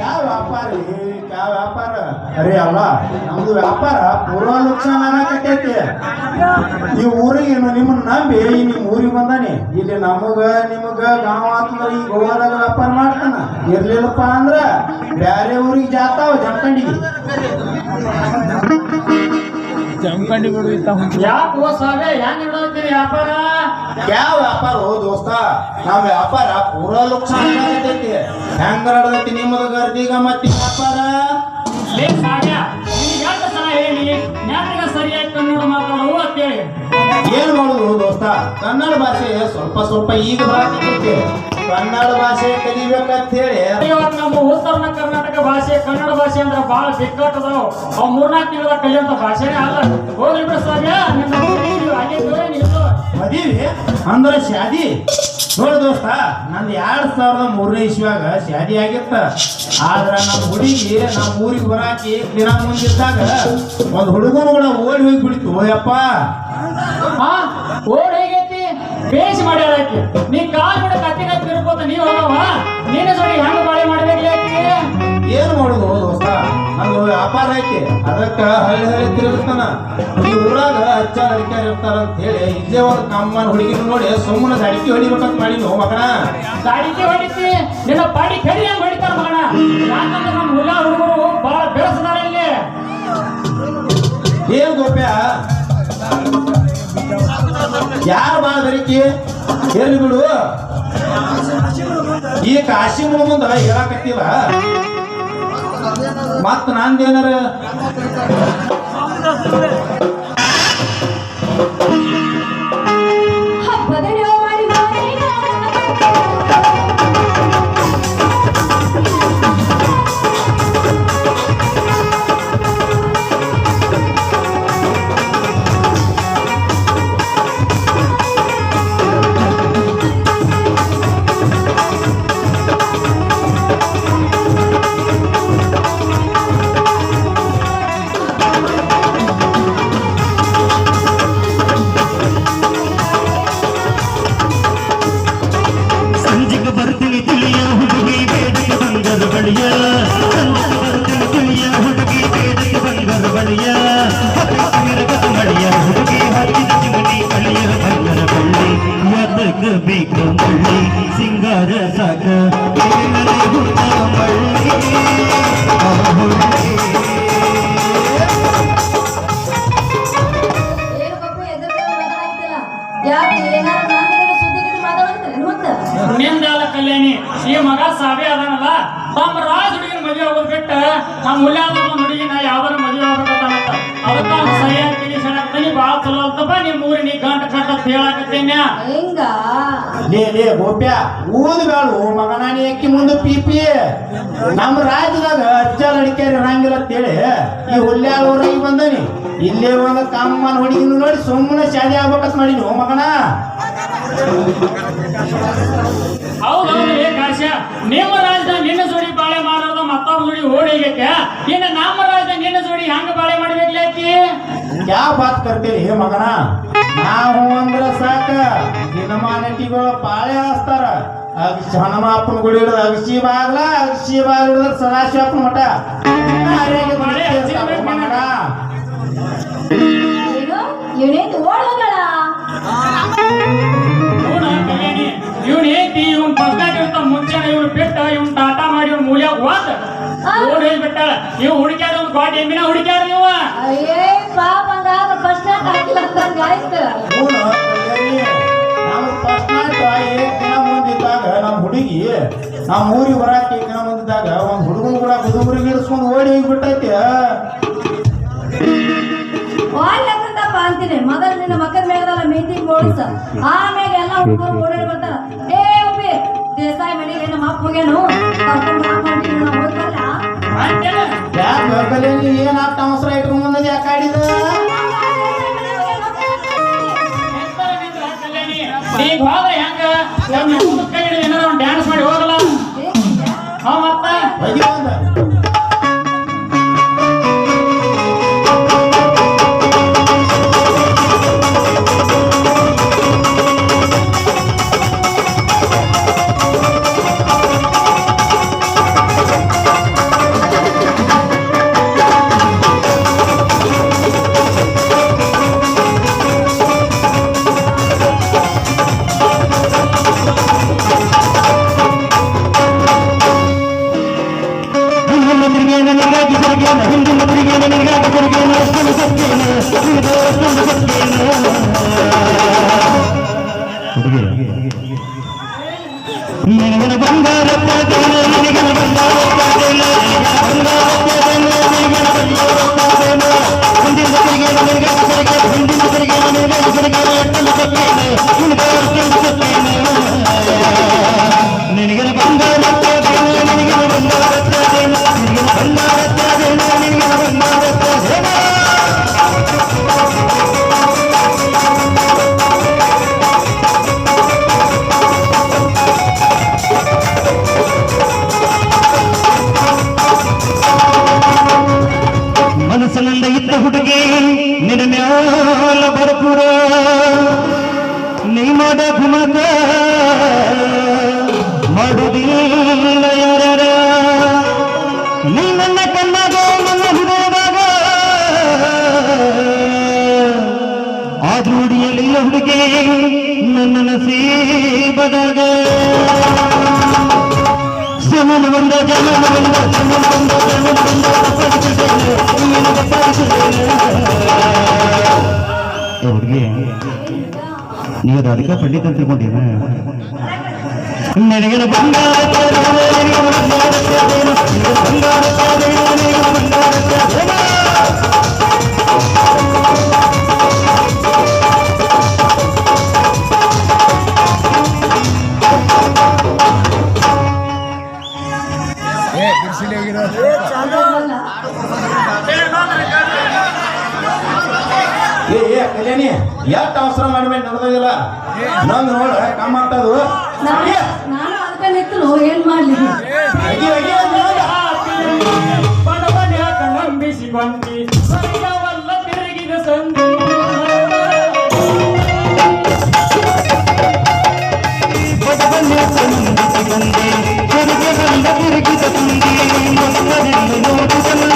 ಯಾವ ವ್ಯಾಪಾರ ಯಾವ ವ್ಯಾಪಾರ ಅರೆ ಅಲ್ಲ ನಮ್ದು ವ್ಯಾಪಾರ ಪೂರ್ವ ನುಕ್ಸಾನ ಆಗಕತ್ತೈತಿ. ಈ ಊರಿಗೆ ನಿಮ್ಮನ್ನ ನಂಬಿ ನಿಮ್ ಊರಿಗೆ ಬಂದಾನೆ. ಇಲ್ಲಿ ನಮಗ ನಿಮಗ ಗಾಂವ್ ಆತಂದ್ರ ಈ ಗೋವಾದಾಗ ವ್ಯಾಪಾರ ಮಾಡ್ತಾನ. ಇರ್ಲಿಲ್ಲಪ್ಪ ಅಂದ್ರ ಬ್ಯಾರೆ ಊರಿಗೆ ಜಾತಾವ ಜಮಖಂಡಿಗೆ. ಜಮಖಂಡಿ ಬಿಡು ಯಾಕೋ ಸಾವೆ ಹೆಂಗ್ ಇಡೋತೀರಿ ವ್ಯಾಪಾರ? ಯಾವ ವ್ಯಾಪಾರ ಹೋ ದೋಸ್ತ, ನಮ್ ವ್ಯಾಪಾರ ಪೂರಾ ನುಕ್ಸಾನ ಆಗತೈತಿ. ಹೆಂಗ ನಡ್ದೈತಿ ನಿಮ್ಮದ ಗರ್ದಿಗ ಮತ್ತೆ ವ್ಯಾಪಾರ? ಲೇ ಸಾವ್ಯ, ನಿನ್ಗೆ ಎಷ್ಟು ಸಲ ಹೇಳಿ ಜ್ಞಾನಿಗ ಸರಿಯಾಗಿ ಕನ್ನಡ ಮಾತಾಡು ಅಂತೇಳಿ. ಏನ್ ಮಾಡುದು ದೋಸ್ತ, ಕನ್ನಡ ಭಾಷೆ ಸ್ವಲ್ಪ ಸ್ವಲ್ಪ ಈಗ ಬರತೈತಿ. ಕನ್ನಡ ಭಾಷೆ ಕಲಿಬೇಕಂತ ಹೇಳಿ ಇವತ್ತು ನಮ್ಮ ಉತ್ತರ ಕರ್ನಾಟಕ ಭಾಷೆ ಕನ್ನಡ ಭಾಷೆ ಅಂದ್ರೆ ಬಹಳ ಬಿಕ್ಕಟ್ಟದಾವ್. ಅವ್ 3-4 ತಿಂಗಳ ಕಲಿಯುವಂತ ಭಾಷೆನೇ ಅಲ್ಲ. ಹೋಗ್ಲಿ ಬಿಡು ಸಾವ್ಯ, ಮದೀವಿ ಅಂದ್ರ ಶಾದಿ ನೋಡ ದೋಸ್ತ, ನಂದು 2003ನೇ ಇಸ್ವಿಯಾಗ ಶಾದಿ ಆಗಿತ್ತ. ಆದ್ರ ನಮ್ಮ ಹುಡುಗಿ ನಮ್ಮ ಊರಿಗೆ ಬರಾಕಿ ದಿನ ಮುಂದಿದ್ದಾಗ ಒಂದ್ ಹುಡುಗನು ಕೂಡ ಓಡಿ ಹೋಗಿ ಬಿಡ್ತು. ಯಪ್ಪ ಹಾ ಓಡ್ ಹೇಗೈತಿ ಬೇಸ್ ಮಾಡಿ ಹೇಳಕ್ಕೆ ನೀ ಕಾಲ್ ಬಿಡ ಕತ್ತಿ ಕತ್ತಿ ತಿರ್ಕೋತ ನೀವ್ ಹೋಗವ ನೀನ ಸರಿ ಹೆಂಗ್ ಬಾಳೆ ಮಾಡ್ಬೇಕು ಏನ್ ಮಾಡುದು ದೋಸ್ತ, ನಂದು ವ್ಯಾಪಾರ ಐತಿ. ಅದಕ್ಕ ಹಳ್ಳಿ ಹಳ್ಳಿ ತಿರುಗುತ್ತಾನ. ಈ ಊರಾಗ ಹಚ್ಚ ಅಡಿಕೆ ಇರ್ತಾರ ಅಂತ ಹೇಳಿ ಇಲ್ಲೇ ಒಂದು ಕಮ್ಮನ ಹುಡುಗಿನ ನೋಡಿ ಸುಮ್ಮನೆ ಅಡಿಕೆ ಹೊಡಿಬೇಕಂತ ಮಾಡಿ ಮಗನ. ಅಡಿಕೆ ಹೊಡಿತಿ ನಿನ್ನ ಪಾಡಿ ಕಡಿ ಹೆಂಗ್ ಹೊಡಿತಾರ ಮಗನ. ಯಾಕಂದ್ರೆ ನಮ್ಮ ಹುಲ್ಲ ಹುಡುಗರು ಬಹಳ ಬೆಳೆಸ್ತಾರ ಇಲ್ಲಿ. ಏನ್ ಗೋಪ್ಯ ಯಾರು ಬಾ ಬರಿಕಿ ಎಲ್ಲಿ ಬಿಡು. ಈ ಕಾಶಿ ಮುಂದ ಹೇಳಕತ್ತಿಲ್ಲ ಮತ್ತ ನಂದೇನಾರ ಸಿಂಗಾರ ಸಾಕ ನಿಂದಾಲ ಕಲ್ಯಾಣಿ ಈ ಮಗ ಸಾಬೆ ಅದಾನಲ್ಲ ತಮ್ಮ ರಾಜ್ ಹುಡುಗಿನ ಮದುವೆ ಆಗೋದ್ ಬಿಟ್ಟ ನಮ್ಮ ಹುಲ್ಯಾದ ಹುಡುಗಿನ ಯಾವ್ದಾರ ಮದುವೆ ಆಗ್ಬೇಕಂತ ಅದಕ್ಕ ಸರಿಯಾಗಿ ತಿಳಿಸಾಕತ್ತೀನಿ. ಬಾಳ ಚಲೋ ಅಂತಪ್ಪ ನಿಮ್ ಊರಿ ನೀ ಗಂಟ ಕಟ್ಟ ಹೇಳಾಕತ್ತೇನ. ಲೇ ಗೋಪ್ಯ ಊದ್ ಬೇಡು ಮಗನ, ನೀ ಅಕ್ಕಿ ಮುಂದೆ ಪೀಪಿ. ನಮ್ಮ ರಾಜ್ಯದಾಗ ಹಚ್ಚಲ್ ಅಡಿಕೆ ಇರಂಗಿಲ್ಲ ಅಂತೇಳಿ ಈ ಹುಲ್ಯಾಳ ಊರಿಗೆ ಬಂದನಿ. ಇಲ್ಲೇ ಒಂದು ಕಮ್ಮನ ಹುಡುಗಿನ ನೋಡಿ ಸುಮ್ಮನೆ ಶಾದಿ ಆಗ್ಬೇಕಂತ ಮಾಡಿ ಮಗನ. ಹೌದೌದು ಕಾಶ, ನಿಮ್ಮ ರಾಜ್ಯದ ನಿನ್ನ ಜೋಡಿ ಬಾಳೆ ಮಾಡೋದು ಮತ್ತೊಬ್ಬ ಜೋಡಿ ಓಡಿಗೈತೆ. ಇನ್ನು ನಮ್ಮ ರಾಜ್ಯದ ನಿನ್ನ ಜೋಡಿ ಹೆಂಗ ಬಾಳೆ ಮಾಡ್ಬೇಕಿ? ಯಾವ ಬಾತ್ ಕರ್ತೀರಿ ಮಗನ, ನಾವು ಅಂದ್ರ ಸಾಕ. ದಿನಮಾನಟಿಗಳು ಪಾಳೆ ಹಾಸ್ತಾರ. ಹನುಮಪ್ಪನ ಗುಡಿ ಹಿಡಿದ ಅಗಸಿ ಬಾಗ್ಲ, ಅಗಸಿ ಬಾಗ್ಲ ಹಿಡಿದ ಸದಾಶಿವಪ್ಪನ ಮಠ. ಮಗನ ಇವನ್ ಏತಿ ಇವನ್ ಬಸ್ನಾಗ ಇರ್ತ ಮುಂಚೆನ ಇವ್ನು ಬಿಟ್ಟ ಇವ್ನ್ ಟಾಟಾ ಮಾಡಿ ಇವ್ನ ಮೂಲ್ಯಾಗ ಹೋದ ಓಡ್ ಹೋಗ್ಬಿಟ್ಟಾಳ. ಇವ್ ಹುಡುಕ್ಯಾರ ಒಂದು ಗಾಡಿ ಎಮ್ಮಿನ ಹುಡುಕ್ಯಾರ ಇವ. ನಮ್ಮ ಹುಡುಗಿ ನಮ್ಮ ಊರಿಗೆ ಬರಾಕಿ ದಿನ ಮುಂದಿದ್ದಾಗ ಒಂದ್ ಹುಡುಗನ್ ಕೂಡ ಹುಡುಗರಿಗೆ ಇರಿಸ್ಕೊಂಡು ಓಡಿ ಹೋಗ್ಬಿಟ್ಟೈತಿ. ಅಂತೀನಿ ಮೊದಲು ನಿನ್ನ ಮಕ್ಕಳ ಮೇಗದಲ್ಲ ಮೀಟಿಂಗ್ ಓಡಿಸ, ಆಮ್ಯಾಗ ಎಲ್ಲ ಹುಡುಗರು ಓಡಾಡಿ ಬರ್ತಾರ. ಏ ಒಪ್ಪಿ ದೇಸಾಯಿ ಮನೆಗೆ ನಮ್ಮ ಅಪ್ಪ ಹೋಗ್ಯಾನು ಏನಾಗ್ತ ಅವಸರ ಇಟ್ಕೊಂಡ್ ಬಂದದ ಯಾಕಾಡಿದ ಈಗ ಹೋದ್ರೆ ಹೆಂಗ ಕೈ ಹಿಡಿದು ಏನಾರ ಒಂದು ಡ್ಯಾನ್ಸ್ ಮಾಡಿ ಹೋಗಲ್ಲ. ಮತ್ತೆ ತಿರುಗೇನ ಹಿಂದಿನ ತಿರುಗೇನ ನಿನಗಾಗ ತಿರುಗೇನ ಅಷ್ಟೊಂದು ಸತ್ಯೇನ ನಿನಗೆ ಅಷ್ಟೊಂದು ಸತ್ಯೇನ ಹುಡುಗಿ ನಿನಗನ ಬಂಗಾರ ಪಾದೇನ ನಿನಗನ ಬಂಗಾರ ಪಾದೇನ ನಿನಗನ ಬಂಗಾರ ಪಾದೇನ ಹಿಂದಿನ ತಿರುಗೇನ ನಿನಗಾಗ ತಿರುಗೇನ ಹಿಂದಿನ ತಿರುಗೇನ ನಿನಗಾಗ ತಿರುಗೇನ ಅಷ್ಟೊಂದು ಸತ್ಯೇನ ನಿನಗೆ ಅಷ್ಟೊಂದು ಸತ್ಯೇನ ನಿನಗನ ಬಂಗಾರ ಪಾದೇನ ನಿನಗನ ಬಂಗಾರ ಪಾದೇನ ನಿನಗನ ಬಂಗಾರ ಪಾದೇನ ನಿನಗನ ಬಂಗಾರ ಪಾದೇನ ಮನಸ್ಸಿನಲ್ಲ ಇದ್ದ ಹುಡುಗಿ ನಿನ್ನ ಮ್ಯಾಲ ಭರಪುರ ನೀ ಮಾಡ ಗುಣದ ಮಾಡುವುದಿಲ್ಲ ಯಾರ ನೀ ನನ್ನ ಕಣ್ಣಾಗ ನನ್ನ ಹೃದಯದಾಗ ಆದ್ರೂ ಹುಡಿಯಲಿಲ್ಲ ಹುಡುಗಿ ನನ್ನ ನಸೀಬದಾಗ ಜಮನ ಬಂದ ಜಮನ ಬಂದ ಜಮನ ಬಂದ ಜಮನ ಬಂದ ಹುಡುಗಿ ನೀವು ರಾಧಿಕಾ ಪಂಡಿತ್ ಅಂತ ತಿಳ್ಕೊಂಡೇನ ನಿನಗಿನ ಬಂಗಾರ ಕಲ್ಯಾಣಿ ಎಷ್ಟು ಅವಸರ ಮಾಡ್ಬೇಕು ನಡೆದಿಲ್ಲ ನಂದು ನೋಡ ಕಮ್ಮ ಆಗ್ತದು ನಾನು ಅದಕ್ಕೆ ನಿಂತಲು ಏನ್ ಮಾಡ್ಲಿ ಬಡ ಬಡ ನಂಬಿಸಿ ಬಂದಿ ಸ್ವರ್ಗವಲ್ಲ ತಿರುಗಿದ ಸಂಧಿ ಬಂದೆ ತಿರುಗಿ ಬಂದ ತಿರುಗಿದ ತುಂಡಿ ನೋಡಿದಲ್ಲ